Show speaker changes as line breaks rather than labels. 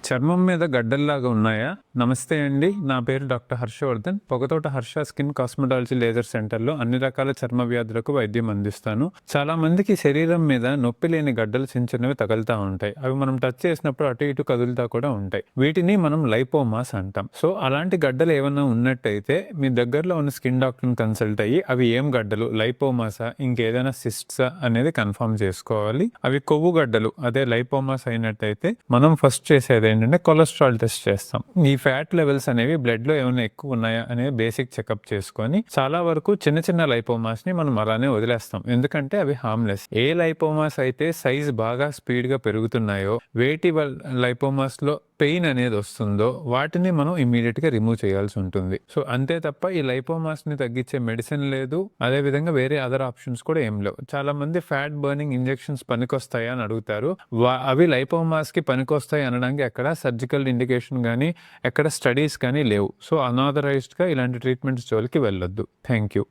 చర్మం మీద గడ్డల్లాగా ఉన్నాయా? నమస్తే అండి. నా పేరు doctor Harshavardhan. Pogathota Harsha skin cosmetology laser సెంటర్‌లో అన్ని రకాల చర్మ వ్యాధులకు వైద్యం అందిస్తాను. చాలా మందికి శరీరం మీద నొప్పి లేని గడ్డలు చిన్న చిన్నవి తగులుతా ఉంటాయి. అవి మనం టచ్ చేసినప్పుడు అటు ఇటు కదులుతా కూడా ఉంటాయి. వీటిని మనం లైపోమాస్ అంటాం. సో, అలాంటి గడ్డలు ఏమన్నా ఉన్నట్టయితే మీ దగ్గరలో ఉన్న స్కిన్ డాక్టర్‌ని కన్సల్ట్ అయ్యి అవి ఏం గడ్డలు, లైపోమాసా, ఇంకేదైనా సిస్ట్సా అనేది కన్ఫర్మ్ చేసుకోవాలి. అవి కొవ్వు గడ్డలు అదే లైపోమాస్ అయినట్టయితే మనం ఫస్ట్ చేసేది ఏంటంటే కొలెస్ట్రాల్ టెస్ట్ చేస్తాం. ఈ ఫ్యాట్ లెవెల్స్ అనేవి బ్లడ్ లో ఏమైనా ఎక్కువ ఉన్నాయా అనేది బేసిక్ చెకప్ చేసుకొని చాలా వరకు చిన్న చిన్న లైపోమాస్ ని మనం అలానే వదిలేస్తాం. ఎందుకంటే అవి హార్మ్లెస్. ఏ లైపోమాస్ అయితే సైజ్ బాగా స్పీడ్ గా పెరుగుతున్నాయో, వేటి లైపోమాస్ లో పెయిన్ అనేది వస్తుందో వాటిని మనం ఇమీడియట్ గా రిమూవ్ చేయాల్సి ఉంటుంది. సో అంతే తప్ప ఈ లైపోమాస్ ని తగ్గించే మెడిసిన్ లేదు, అదే విధంగా వేరే అదర్ ఆప్షన్స్ కూడా ఏం లేవు. చాలా మంది ఫ్యాట్ బర్నింగ్ ఇంజెక్షన్స్ పనికొస్తాయా అని అడుగుతారు. అవి లైపోమాస్ కి పనికొస్తాయి అనడానికి ఎక్కడ సర్జికల్ ఇండికేషన్ కానీ ఎక్కడ స్టడీస్ కానీ లేవు. సో అనాథరైజ్డ్ గా ఇలాంటి ట్రీట్మెంట్స్ జోలికి వెళ్ళొద్దు. Thank you.